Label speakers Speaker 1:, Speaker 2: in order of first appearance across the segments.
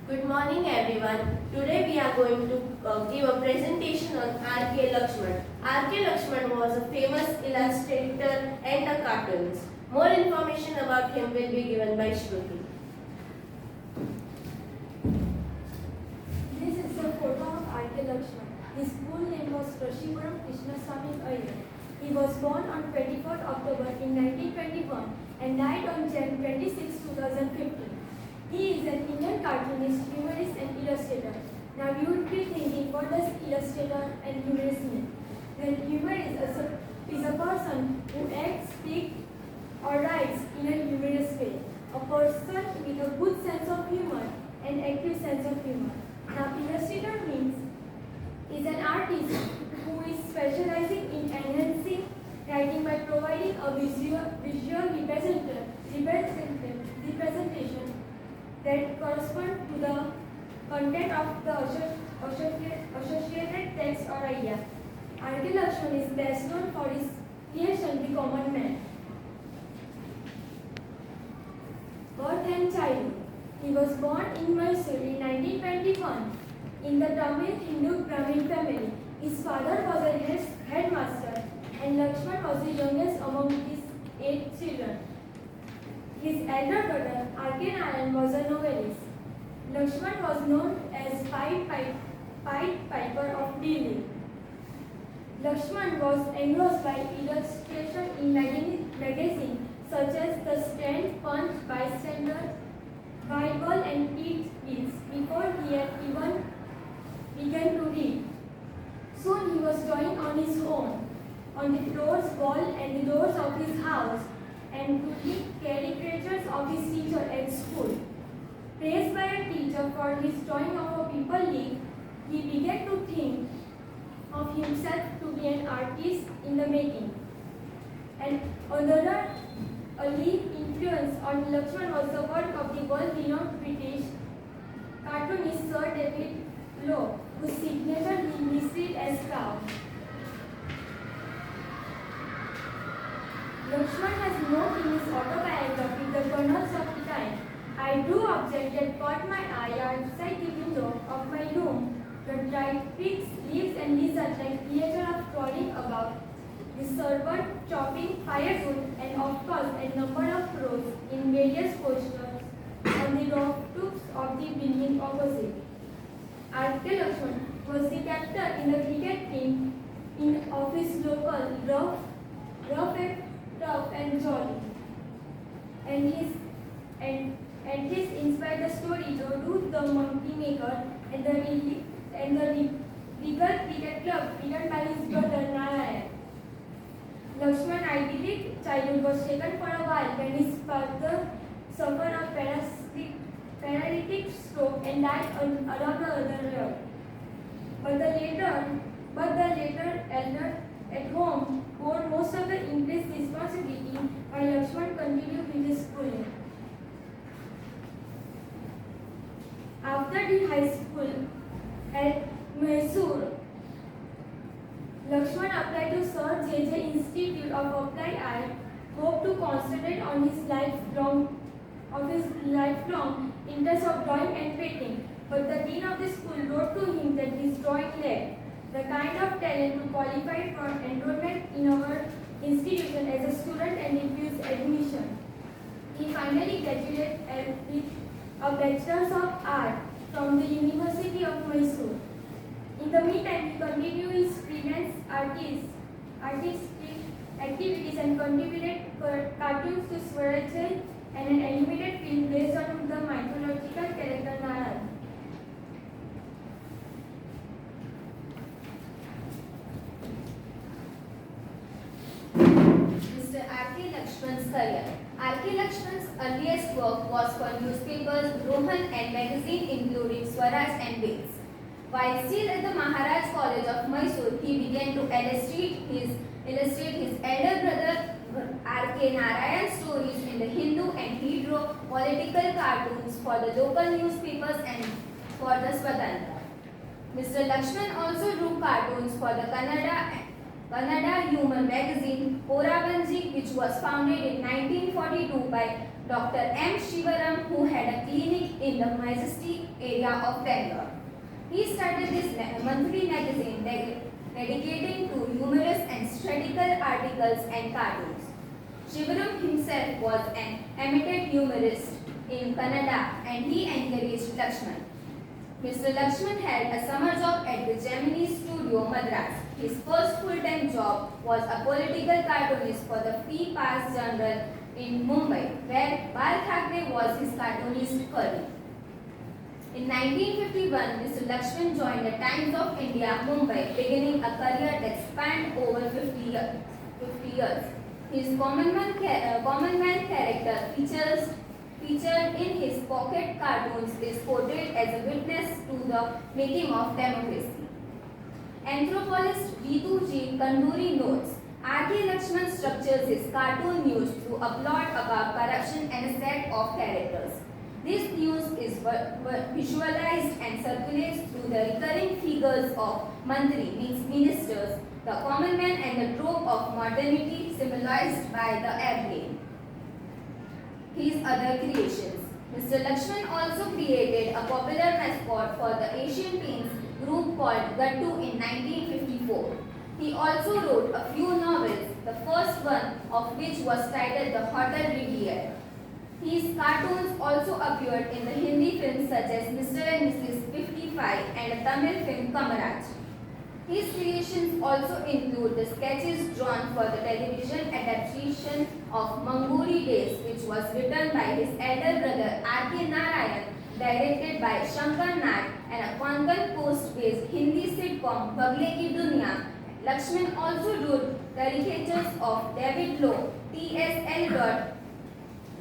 Speaker 1: Good morning everyone. Today we are going to give a presentation on R.K. Laxman. R.K. Laxman was a famous illustrator and a cartoonist. More information about him will be given by Shruti.
Speaker 2: This is a photo of R.K. Laxman. His full name was Rashipuram Krishnaswamy Iyer. He was born on 24th October in 1921 and died on January 26, 2015. He is an Indian cartoonist, humorist and illustrator. Now you would be thinking, what does illustrator and humorist mean? Well, humorist is a person who acts, speaks or writes in a humorous way. A person with a good sense of humor and active sense of humor. Now illustrator means is an artist who is specializing in enhancing writing by providing a visual representation that corresponds to the content of the associated text or idea. R.K. Laxman is best known for his creation, The Common Man. Birth and childhood. He was born in Mysore in 1921 in the Tamil Hindu Brahmin family. His father was a headmaster and Laxman was the youngest among his 8 children. His elder brother, R.K. Narayan, was a novelist. Laxman was known as Pied Piper of Delhi. Laxman was engrossed by illustration in magazines such as The Stand, Punch, Bystander, Bible and Pete Pills before he had even began to read. Soon he was drawing on his own, on the floors, wall and the doors of his house, and to make caricatures of his teacher at school. Praised by a teacher for his drawing of a people leaf, he began to think of himself to be an artist in the making. And another early influence on Laxman was the work of the world-renowned British cartoonist Sir David Lowe, whose signature he listed as Cow. Laxman has noted in his autobiography, The Kernels of the Time, I drew objects that caught my eye outside the window of my room, the dried twigs, leaves and lizards like creatures of crawling about, the servant chopping firewood and of course a number of crows in various postures on the rooftops of the building opposite. R.K. Laxman was the captain in the cricket team of his local rough and tough and jolly. And this inspired the story Dodo the Monkey Maker and the Regal Cricket Club written by his brother Narayan. Laxman's idyllic childhood was taken for a while when his father suffered a paralytic stroke and died around the other year. But the later elder at home bore most of the increased responsibility while Laxman continued with his schooling. After the high school at Mysore, Laxman applied to Sir J.J. Institute of Applied Art, hoped to concentrate on his lifelong interest of drawing and painting. But the dean of the school wrote to him that his drawing lacked the kind of talent to qualify for enrollment in our institution as a student and refused admission. He finally graduated with a Bachelor's of Art from the University of Mysore. In the meantime, he continued his freelance artistic activities and contributed cartoons to Swaraj and an animated film based on the mythological character Narad.
Speaker 3: Mr. R.K. Laxman's career. R.K. Laxman's earliest work was for newspapers, Rohan and magazine including Swaraj and Bates. While still at the Maharaj College of Mysore, he began to illustrate his elder brother R.K. Narayan's stories in the Hindu, and he drew political cartoons for the local newspapers and for the Swatantra. Mr. Laxman also drew cartoons for the Kannada humor magazine Poravanji, which was founded in 1942 by Dr. M. Shivaram, who had a clinic in the Majesty area of Bangalore. He started this monthly magazine dedicating to humorous and satirical articles and cartoons. Shivaram himself was an amateur humorist in Kannada and he encouraged Laxman. Mr. Laxman had a summer job at the Gemini Studio, Madras. His first full-time job was a political cartoonist for the Free Pass Journal in Mumbai, where Bal Thackeray was his cartoonist colleague. In 1951, Mr. Laxman joined the Times of India, Mumbai, beginning a career that spanned over 50 years. His common man character featured in his pocket cartoons is portrayed as a witness to the making of democracy. Anthropologist Ritu G. Kanduri notes, R.K. Laxman structures his cartoon news through a plot about corruption and a set of characters. This news is visualized and circulates through the recurring figures of mantri, means ministers, the common man and the trope of modernity symbolized by the airplane. His other creations. Mr. Laxman also created a popular mascot for the Asian Paints group called Gattu in 1954. He also wrote a few novels, the first one of which was titled The Hotel Riviera. His cartoons also appeared in the Hindi films such as Mr. and Mrs. 55 and a Tamil film Kamaraj. His creations also include the sketches drawn for the television adaptation of Manguri Days, which was written by his elder brother R.K. Narayan, directed by Shankar Nag, and a Konkan Post-based Hindi sitcom Bagle Ki Duniya. Laxman also drew caricatures of David Lowe, T.S. Eliot,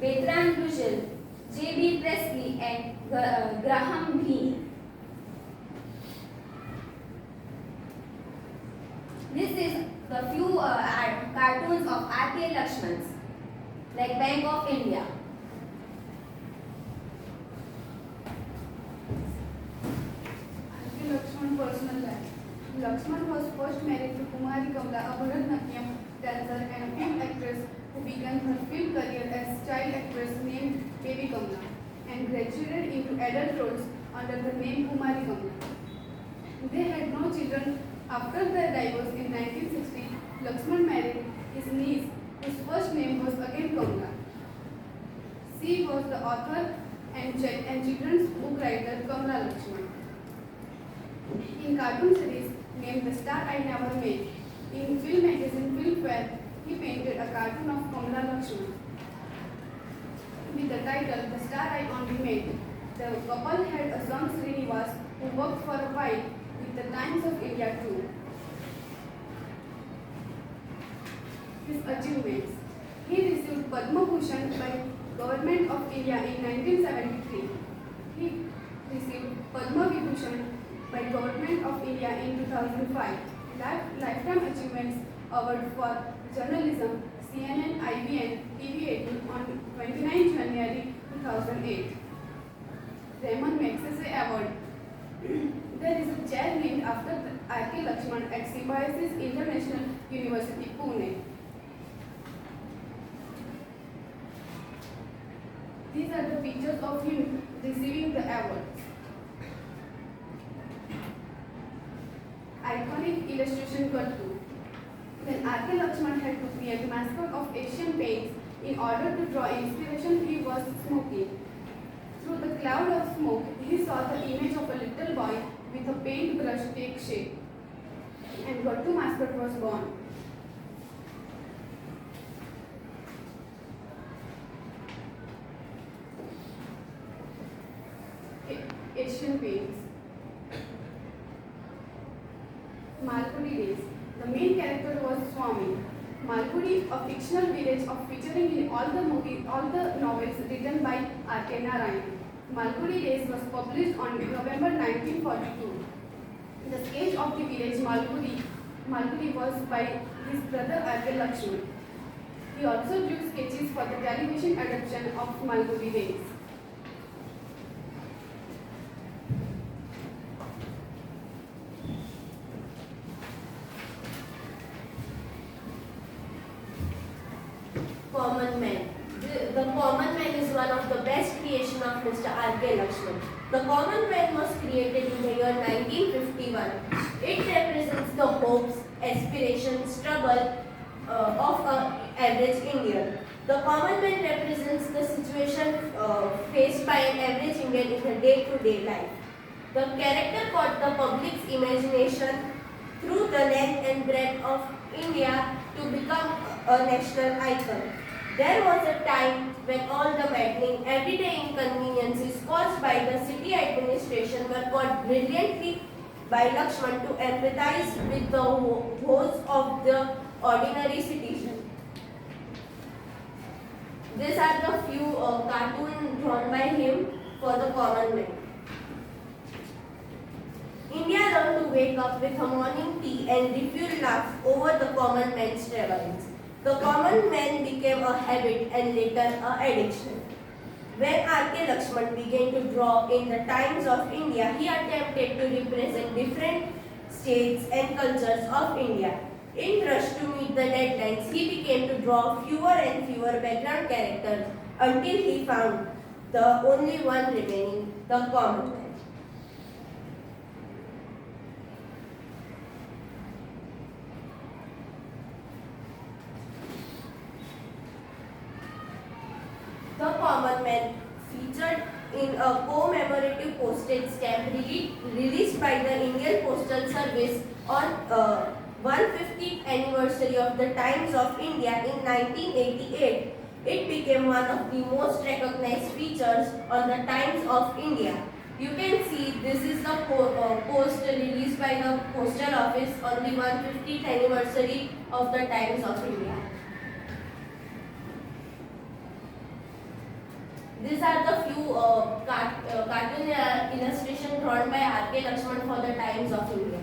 Speaker 3: Bertrand Russell, J.B. Presley, and Graham Greene. This is the few cartoons of R.K. Laxman's, like Bank of India.
Speaker 4: R.K. Laxman personal life. Laxman was first married to Kumari Kamla, a Bharatanatyam dancer and a film actress who began her film career as child actress named Baby Kamla and graduated into adult roles under the name Kumari Kamla. They had no children. After their divorce in 1960, Laxman married his niece, whose first name was again Kamla. She was the author and children's book writer Kamla Laxman. In cartoon series named The Star I Never Made, in film magazine Filmfare, he painted a cartoon of Kamla Laxman with the title The Star I Only Made. The couple had a son Srinivas who worked for a while with the Times of India too. His achievements. He received Padma Bhushan by Government of India in 1973. He received Padma Vibhushan by Government of India in 2005. Lifetime Achievements Award for Journalism, CNN, IBN, TV18 on 29 January 2008. Raymond Magsaysay Award. There is a chair named after R.K. Laxman at Symbiosis International University, Pune. These are the pictures of him receiving the award. Iconic illustration Gattu. When R.K. Laxman had to create mascot of Asian Paints, in order to draw inspiration, he was smoking. Through the cloud of smoke, he saw the image of a little boy with a paintbrush take shape, and Gattu mascot was born. Asian Paints. Malgudi Days. The main character was Swami. Malgudi, a fictional village featuring in all the novels written by R.K. Narayan. Malgudi Days was published on November 1942. The sketch of the village Malgudi was by his brother R.K. Laxman. He also drew sketches for the television adaptation of Malgudi Days.
Speaker 1: Common man. The Common Man is one of the best creation of Mr. R.K. Laxman. The Common Man was created in the year 1951. It represents the hopes, aspirations, struggle of an average Indian. The Common Man represents the situation faced by an average Indian in the day-to-day life. The character caught the public's imagination through the length and breadth of India to become a national icon. There was a time when all the maddening, everyday inconveniences caused by the city administration were caught brilliantly by Laxman to empathize with the woes of the ordinary citizen. These are the few cartoons drawn by him for the common man. India learned to wake up with a morning tea and refuel laugh over the common man's travels. The common man became a habit and later an addiction. When R.K. Laxman began to draw in the times of India, he attempted to represent different states and cultures of India. In rush to meet the deadlines, he began to draw fewer and fewer background characters until he found the only one remaining, the common man. The Common Man featured in a commemorative postage stamp released by the Indian Postal Service on 150th anniversary of the Times of India in 1988. It became one of the most recognized features on the Times of India. You can see this is the post released by the Postal Office on the 150th anniversary of the Times of India. These are the few cartoon illustrations drawn by R.K. Laxman for the Times of India.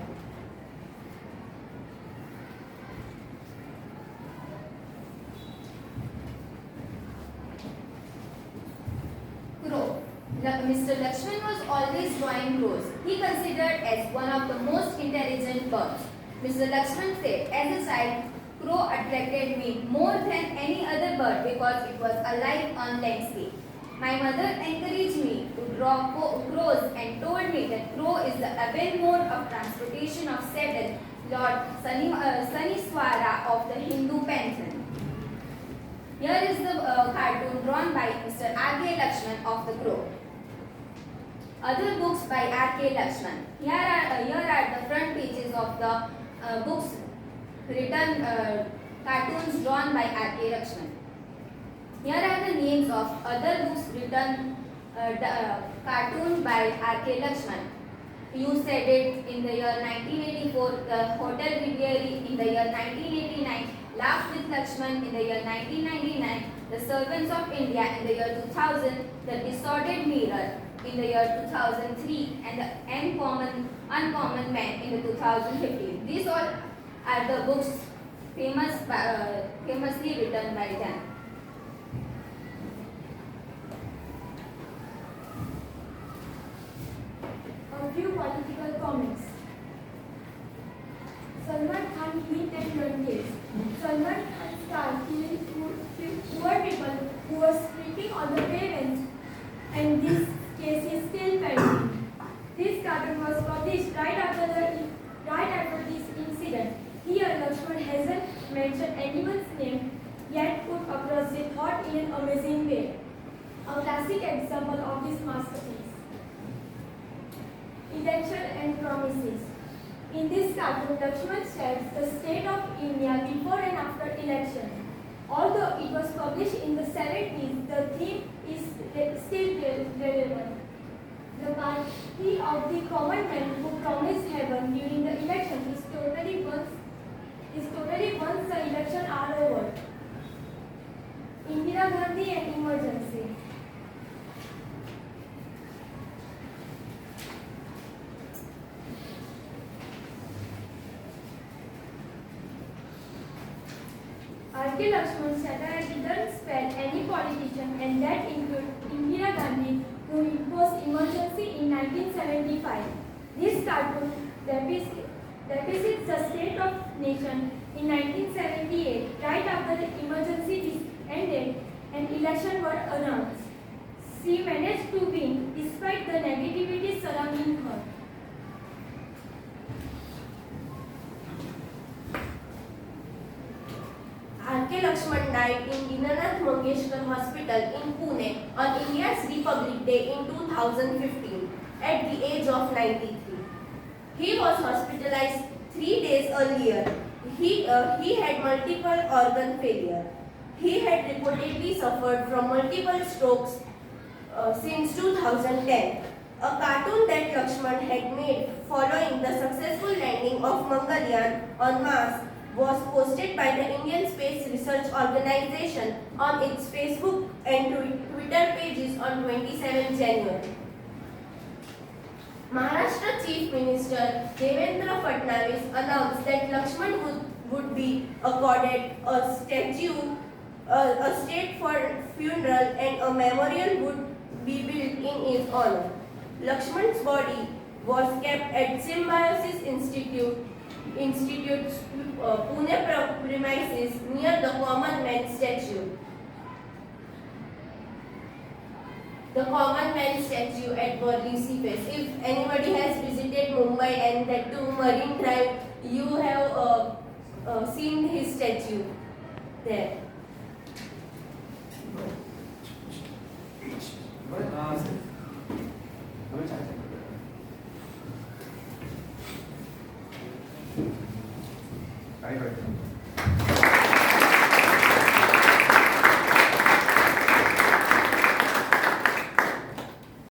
Speaker 3: Crow. Mr. Laxman was always drawing crows. He considered as one of the most intelligent birds. Mr. Laxman said, as a child, crow attracted me more than any other bird because it was alive on landscape. My mother encouraged me to draw crows and told me that crow is the aven mode of transportation of saddle, Lord Saniswara of the Hindu pantheon. Here is the cartoon drawn by Mr. R.K. Laxman of the crow. Other books by R.K. Laxman. Here are the front pages of the books written cartoons drawn by R.K. Laxman. Here are the names of other books written cartoon by R.K. Laxman. You said it in the year 1984, the Hotel Riviera in the year 1989, Laugh with Laxman in the year 1999, The Servants of India in the year 2000, The Disordered Mirror in the year 2003, and The Uncommon Man in the 2015. These all are the books famously written by them.
Speaker 2: A few political comments. Salman Khan hit and run case. Salman Khan started killing poor people who were sleeping on the pavements, and this case is still pending. This cartoon was published right after this incident. Here, Laxman hasn't mentioned anyone's name, yet put across the thought in an amazing way. A classic example of this masterpiece. Election and promises. In this cartoon, Laxman shares the state of India before and after election. Although it was published in the 70s, the theme is still relevant. The party of the common man who promised heaven during the election is totally once the election are over. Indira Gandhi and emergency. R.K. Laxman's satire didn't spare any politician, and that includes Indira Gandhi, who imposed emergency in 1975. This cartoon depicts the state of nation in 1978, right after the emergency ended. and elections were announced. She managed to win despite the negativity surrounding her.
Speaker 1: R.K. Laxman died in Dinanath Mangeshkar Hospital in Pune on India's Republic Day in 2015 at the age of 93. He was hospitalized 3 days earlier. He had multiple organ failure. He had reportedly suffered from multiple strokes since 2010. A cartoon that Laxman had made following the successful landing of Mangalyaan on Mars was posted by the Indian Space Research Organization on its Facebook and Twitter pages on 27 January. Maharashtra Chief Minister Devendra Fadnavis announced that Laxman would be accorded a statue, a state for funeral, and a memorial would be built in his honor. Laxman's body was kept at Symbiosis Institute's Pune premises near the Common Man statue. The Common Man statue at Worli Seaface. If anybody has visited Mumbai and that to Marine Drive, you have seen his statue there.
Speaker 5: काय करतो